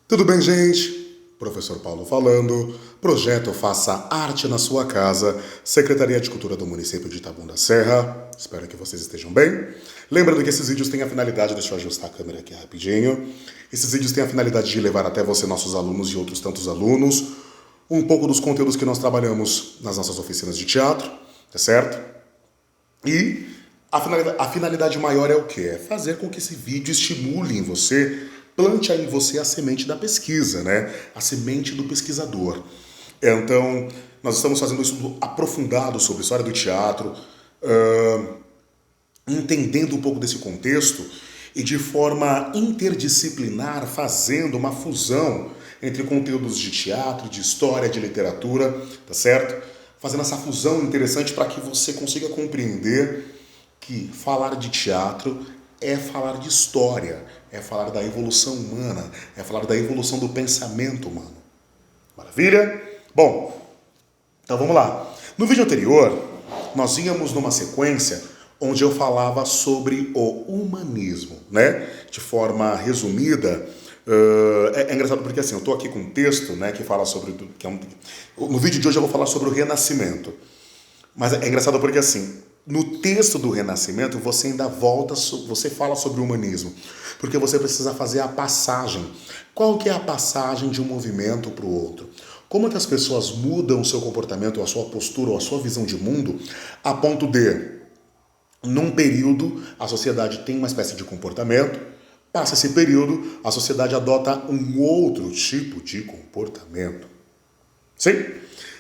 Tudo bem, gente? Professor Paulo falando, projeto Faça Arte na Sua Casa, Secretaria de Cultura do município de Itabuna da Serra. Espero que vocês estejam bem. Lembrando que esses vídeos têm a finalidade, deixa eu ajustar a câmera aqui rapidinho. Esses vídeos têm a finalidade de levar até você, nossos alunos e outros tantos alunos, um pouco dos conteúdos que nós trabalhamos nas nossas oficinas de teatro, tá certo? E a finalidade maior é o quê? É fazer com que esse vídeo estimule em você, plante aí em você a semente da pesquisa, né? A semente do pesquisador. Então, nós estamos fazendo um estudo aprofundado sobre a história do teatro, entendendo um pouco desse contexto e de forma interdisciplinar, fazendo uma fusão entre conteúdos de teatro, de história, de literatura, tá certo? Fazendo essa fusão interessante para que você consiga compreender que falar de teatro é falar de história, é falar da evolução humana, é falar da evolução do pensamento humano. Maravilha? Bom, então vamos lá. No vídeo anterior, nós íamos numa sequência onde eu falava sobre o humanismo, né? De forma resumida. É engraçado porque assim, eu estou aqui com um texto, né, que fala sobre... no vídeo de hoje eu vou falar sobre o Renascimento. Mas é engraçado porque assim, no texto do Renascimento você ainda volta, você fala sobre o humanismo, porque você precisa fazer a passagem. Qual que é a passagem de um movimento para o outro? Como que as pessoas mudam o seu comportamento, a sua postura ou a sua visão de mundo a ponto de, num período, a sociedade tem uma espécie de comportamento, passa esse período, a sociedade adota um outro tipo de comportamento. Sim?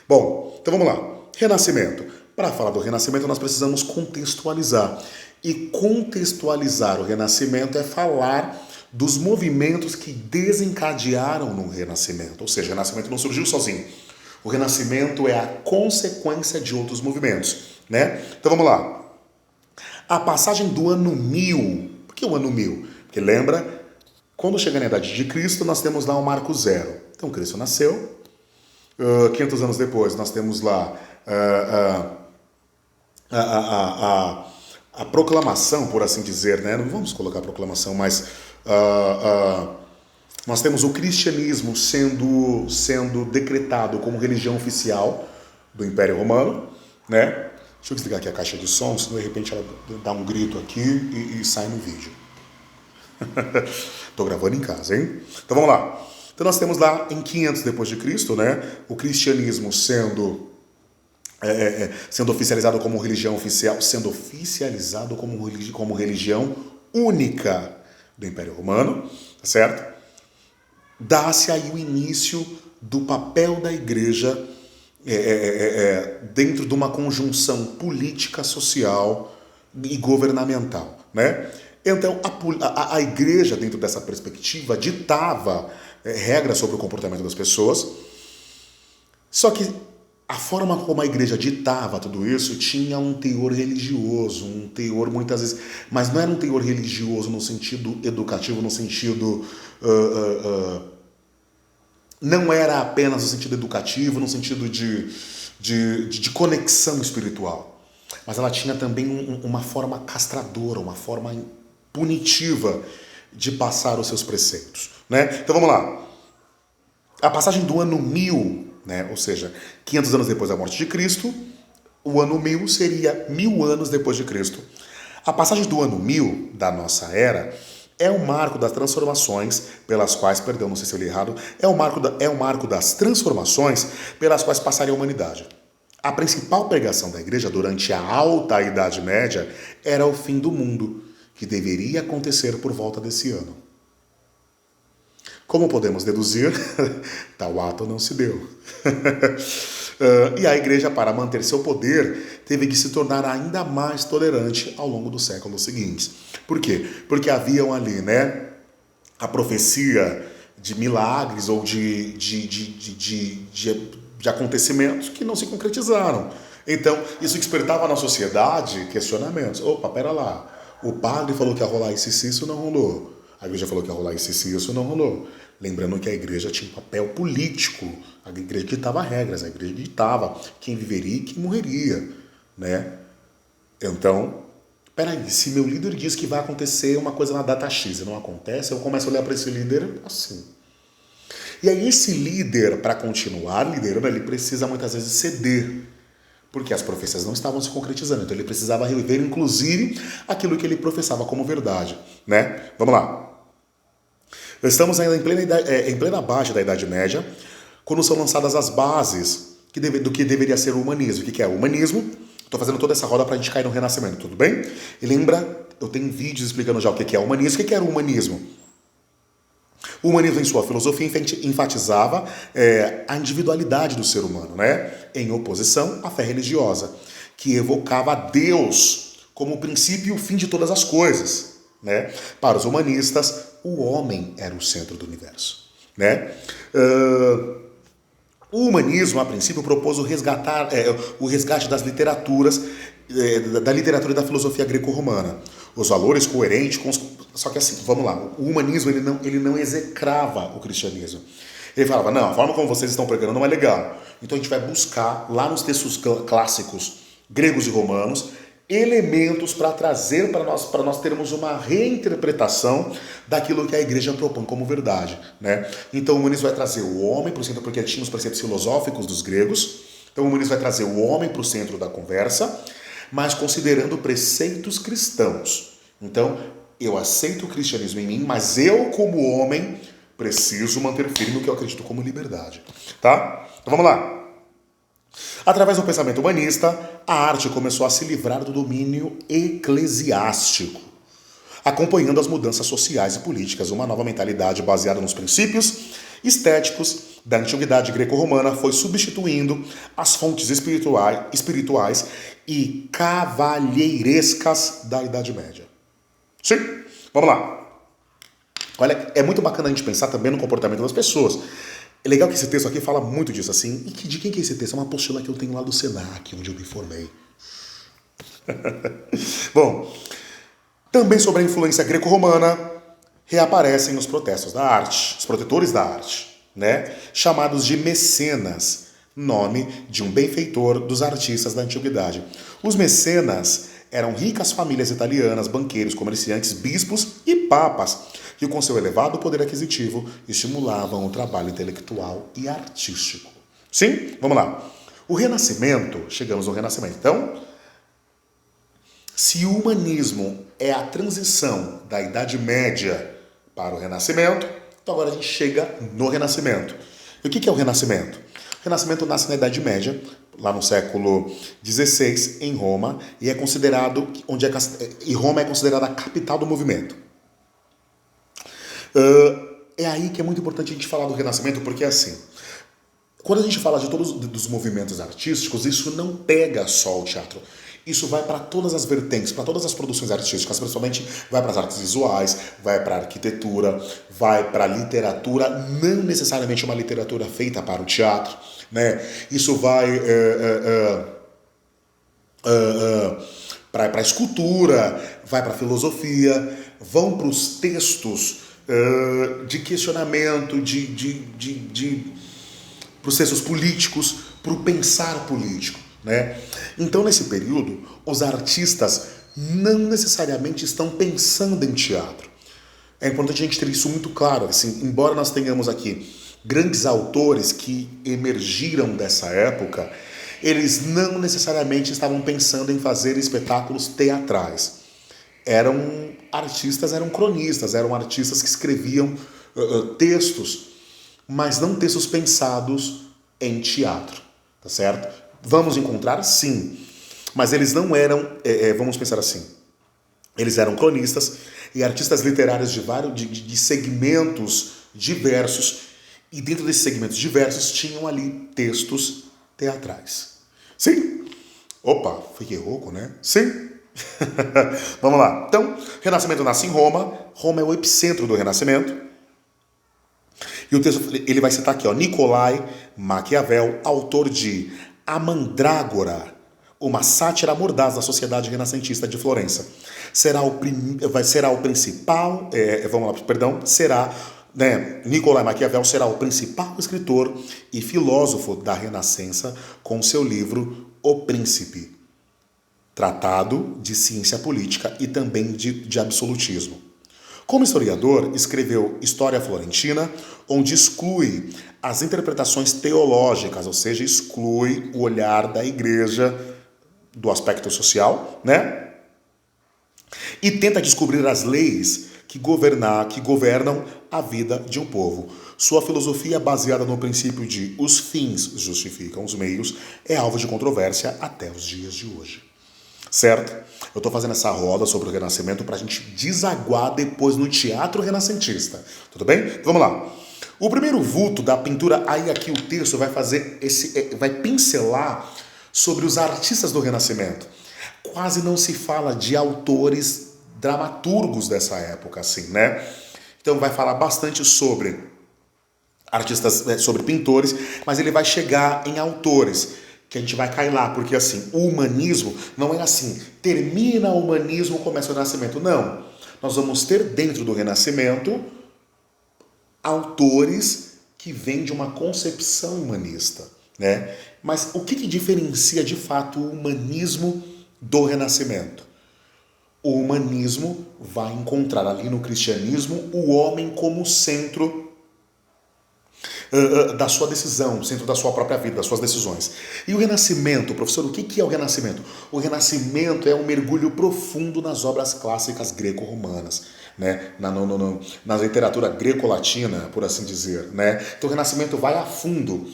Bom, então vamos lá. Renascimento. Para falar do Renascimento, nós precisamos contextualizar. E contextualizar o Renascimento é falar dos movimentos que desencadearam no Renascimento. Ou seja, o Renascimento não surgiu sozinho. O Renascimento é a consequência de outros movimentos, né? Então vamos lá. A passagem do ano 1000. Por que o ano 1000? Porque lembra, quando chega na idade de Cristo, nós temos lá o marco zero. Então Cristo nasceu. 500 anos depois, nós temos lá a proclamação, por assim dizer, né? Não vamos colocar proclamação, mas nós temos o cristianismo sendo decretado como religião oficial do Império Romano, né? Deixa eu desligar aqui a caixa de som, senão de repente ela dá um grito aqui e sai no vídeo. Tô gravando em casa, hein? Então vamos lá. Então nós temos lá em 500 depois de Cristo, né, o cristianismo sendo oficializado como religião oficial, sendo oficializado como religião única do Império Romano, tá certo? Dá-se aí o início do papel da igreja dentro de uma conjunção política, social e governamental, né? Então, a igreja, dentro dessa perspectiva, ditava regras sobre o comportamento das pessoas, só que a forma como a igreja ditava tudo isso tinha um teor religioso, um teor muitas vezes... Mas não era um teor religioso no sentido educativo, no sentido... não era apenas no sentido educativo, no sentido de conexão espiritual. Mas ela tinha também uma forma castradora, uma forma punitiva de passar os seus preceitos, né? Então vamos lá. A passagem do ano 1000, né? Ou seja, 500 anos depois da morte de Cristo, o ano 1000 seria 1000 anos depois de Cristo. A passagem do ano 1000 da nossa era é o marco das transformações pelas quais, perdão, não sei se eu li errado, é o marco das transformações pelas quais passaria a humanidade. A principal pregação da igreja durante a Alta Idade Média era o fim do mundo, que deveria acontecer por volta desse ano. Como podemos deduzir, tal ato não se deu. E a igreja, para manter seu poder, teve que se tornar ainda mais tolerante ao longo dos séculos seguintes. Por quê? Porque haviam ali, né, a profecia de milagres ou de acontecimentos que não se concretizaram. Então, isso despertava na sociedade questionamentos. Opa, pera lá. O padre falou que ia rolar isso não rolou. A igreja falou que ia rolar isso não rolou. Lembrando que a igreja tinha um papel político. A igreja ditava regras, a igreja ditava quem viveria e quem morreria, né? Então, peraí, se meu líder diz que vai acontecer uma coisa na data X e não acontece, eu começo a olhar para esse líder assim. E aí esse líder, para continuar liderando, ele precisa muitas vezes ceder, porque as profecias não estavam se concretizando, então ele precisava reviver, inclusive, aquilo que ele professava como verdade, né? Vamos lá. Estamos ainda em plena baixa da Idade Média, quando são lançadas as bases do que deveria ser o humanismo. O que é o humanismo? Estou fazendo toda essa roda para a gente cair no Renascimento, tudo bem? E lembra, eu tenho vídeos explicando já o que é o humanismo. O que era o humanismo? O humanismo, em sua filosofia, enfatizava a individualidade do ser humano, né? Em oposição à fé religiosa, que evocava Deus como o princípio e o fim de todas as coisas, né? Para os humanistas, o homem era o centro do universo, né? O humanismo, a princípio, propôs o resgate das literaturas, da literatura e da filosofia greco-romana. Os valores coerentes com os... Só que assim, vamos lá, o humanismo ele não execrava o cristianismo. Ele falava, não, a forma como vocês estão pregando não é legal. Então a gente vai buscar, lá nos textos clássicos gregos e romanos, elementos para trazer para nós termos uma reinterpretação daquilo que a igreja propõe como verdade, né? Então o humanismo vai trazer o homem para o centro, porque tinha os preceitos filosóficos dos gregos. Então o humanismo vai trazer o homem para o centro da conversa, mas considerando preceitos cristãos. Então eu aceito o cristianismo em mim, mas eu como homem preciso manter firme o que eu acredito como liberdade, tá? Então vamos lá. Através do pensamento humanista, a arte começou a se livrar do domínio eclesiástico, acompanhando as mudanças sociais e políticas. Uma nova mentalidade baseada nos princípios estéticos da antiguidade greco-romana foi substituindo as fontes espirituais e cavalheirescas da Idade Média. Sim, vamos lá. Olha, é muito bacana a gente pensar também no comportamento das pessoas. É legal que esse texto aqui fala muito disso, assim. E de quem que é esse texto? É uma apostila que eu tenho lá do Senac, onde eu me formei. Bom, também sobre a influência greco-romana, reaparecem os protestos da arte, os protetores da arte, né? Chamados de mecenas, nome de um benfeitor dos artistas da antiguidade. Os mecenas eram ricas famílias italianas, banqueiros, comerciantes, bispos e papas, que com seu elevado poder aquisitivo estimulavam o trabalho intelectual e artístico. Sim? Vamos lá. O Renascimento, chegamos ao Renascimento. Então, se o humanismo é a transição da Idade Média para o Renascimento, então agora a gente chega no Renascimento. E o que é o Renascimento? O Renascimento nasce na Idade Média, lá no século XVI, em Roma, e é considerado, e Roma é considerada a capital do movimento. É aí que é muito importante a gente falar do Renascimento, porque é assim, quando a gente fala de todos os movimentos artísticos, isso não pega só o teatro. Isso vai para todas as vertentes, para todas as produções artísticas, principalmente vai para as artes visuais, vai para a arquitetura, vai para a literatura, não necessariamente uma literatura feita para o teatro, né? Isso vai para a escultura, vai para a filosofia, vão para os textos de questionamento, processos políticos, para o pensar político, né? Então, nesse período, os artistas não necessariamente estão pensando em teatro. É importante a gente ter isso muito claro. Assim, embora nós tenhamos aqui grandes autores que emergiram dessa época, eles não necessariamente estavam pensando em fazer espetáculos teatrais. Eram artistas, eram cronistas, eram artistas que escreviam textos, mas não textos pensados em teatro, tá certo? Vamos encontrar? Sim. Mas eles não eram, vamos pensar assim, eles eram cronistas e artistas literários de segmentos diversos, e dentro desses segmentos diversos tinham ali textos teatrais. Sim? Opa, fiquei rouco, né? Sim? Vamos lá. Então, o Renascimento nasce em Roma. Roma é o epicentro do Renascimento. E o texto ele vai citar aqui, ó, Nicolai Maquiavel, autor de A Mandrágora, uma sátira mordaz da sociedade renascentista de Florença. Será o principal, Nicolai Maquiavel será o principal escritor e filósofo da Renascença com seu livro O Príncipe, tratado de ciência política e também de absolutismo. Como historiador, escreveu História Florentina, onde exclui as interpretações teológicas, ou seja, exclui o olhar da igreja do aspecto social, né? E tenta descobrir as leis que governam a vida de um povo. Sua filosofia, baseada no princípio de os fins justificam os meios, é alvo de controvérsia até os dias de hoje. Certo? Eu estou fazendo essa roda sobre o Renascimento para a gente desaguar depois no teatro renascentista. Tudo bem? Então vamos lá. O primeiro vulto da pintura, aí aqui o texto vai pincelar sobre os artistas do Renascimento. Quase não se fala de autores dramaturgos dessa época, assim, né? Então vai falar bastante sobre artistas, sobre pintores, mas ele vai chegar em autores, que a gente vai cair lá, porque assim, o humanismo não é assim, termina o humanismo, começa o Renascimento. Não. Nós vamos ter dentro do Renascimento autores que vêm de uma concepção humanista, né? Mas o que diferencia de fato o humanismo do Renascimento? O humanismo vai encontrar ali no cristianismo o homem como centro da sua decisão, centro da sua própria vida, das suas decisões. E o Renascimento, professor, o que é o Renascimento? O Renascimento é um mergulho profundo nas obras clássicas greco-romanas, né? Na literatura greco-latina, por assim dizer, né? Então o Renascimento vai a fundo.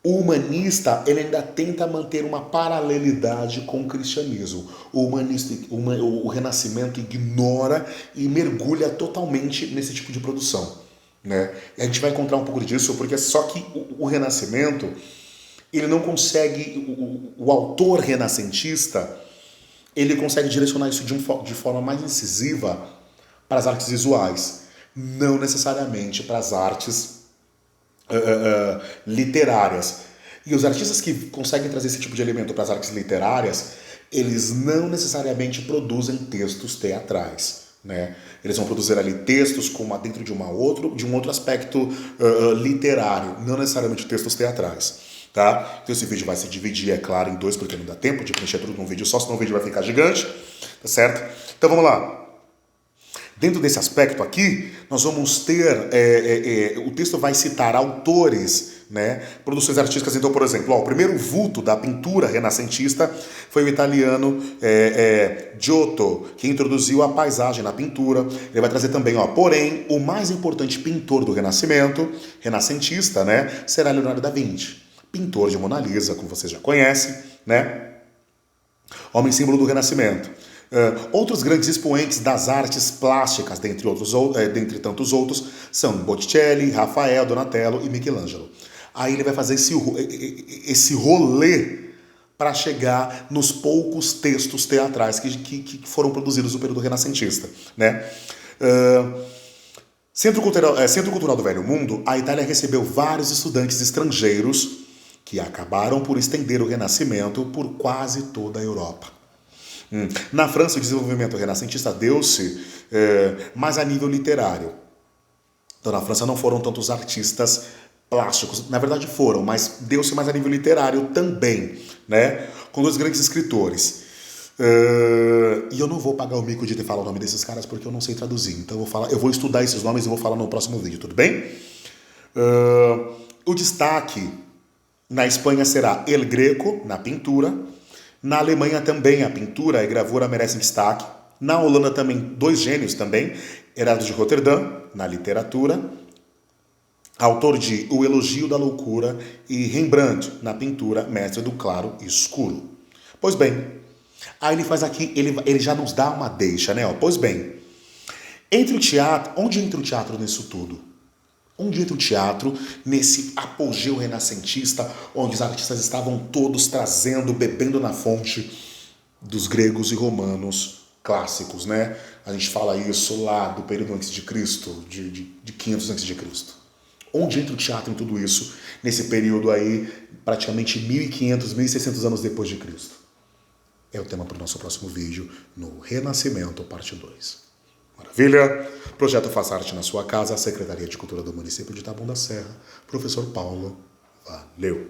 O humanista, ele ainda tenta manter uma paralelidade com o cristianismo. O Renascimento ignora e mergulha totalmente nesse tipo de produção, né? E a gente vai encontrar um pouco disso, porque só que o Renascimento, ele não consegue, o autor renascentista, ele consegue direcionar isso de forma mais incisiva para as artes visuais, não necessariamente para as artes literárias. E os artistas que conseguem trazer esse tipo de elemento para as artes literárias, eles não necessariamente produzem textos teatrais, né? Eles vão produzir ali textos dentro de um outro aspecto literário, não necessariamente textos teatrais, tá? Então esse vídeo vai se dividir, é claro, em dois, porque não dá tempo de preencher tudo num vídeo só, senão o vídeo vai ficar gigante, tá certo? Então vamos lá. Dentro desse aspecto aqui, nós vamos ter, o texto vai citar autores, né, produções artísticas. Então, por exemplo, o primeiro vulto da pintura renascentista foi o italiano Giotto, que introduziu a paisagem na pintura. Ele vai trazer também, porém, o mais importante pintor do Renascimento, renascentista, né, será Leonardo da Vinci, pintor de Mona Lisa, como vocês já conhecem, né, homem símbolo do Renascimento. Outros grandes expoentes das artes plásticas, dentre tantos outros, são Botticelli, Rafael, Donatello e Michelangelo. Aí ele vai fazer esse rolê para chegar nos poucos textos teatrais que foram produzidos no período renascentista, né? Centro Cultural do Velho Mundo, a Itália recebeu vários estudantes estrangeiros que acabaram por estender o Renascimento por quase toda a Europa. Na França, o desenvolvimento renascentista deu-se mais a nível literário. Então, na França não foram tantos artistas plásticos, na verdade foram, mas deu-se mais a nível literário também, né? Com dois grandes escritores. E eu não vou pagar o mico de ter falado o nome desses caras porque eu não sei traduzir. Então eu vou estudar esses nomes e vou falar no próximo vídeo, tudo bem? O destaque na Espanha será El Greco, na pintura. Na Alemanha também a pintura e a gravura merecem destaque. Na Holanda também, dois gênios também, Herado de Roterdã, na literatura, autor de O Elogio da Loucura, e Rembrandt, na pintura, mestre do claro e escuro. Pois bem, aí ele faz aqui, ele já nos dá uma deixa, né? Pois bem, onde entra o teatro nisso tudo? Onde entra o teatro nesse apogeu renascentista, onde os artistas estavam todos bebendo na fonte dos gregos e romanos clássicos, né? A gente fala isso lá do período antes de Cristo, de 500 antes de Cristo. Onde entra o teatro em tudo isso, nesse período aí, praticamente 1500, 1600 anos depois de Cristo? É o tema para o nosso próximo vídeo, no Renascimento, parte 2. Maravilha? Projeto Faça Arte na Sua Casa, Secretaria de Cultura do Município de Taboão da Serra, Professor Paulo. Valeu!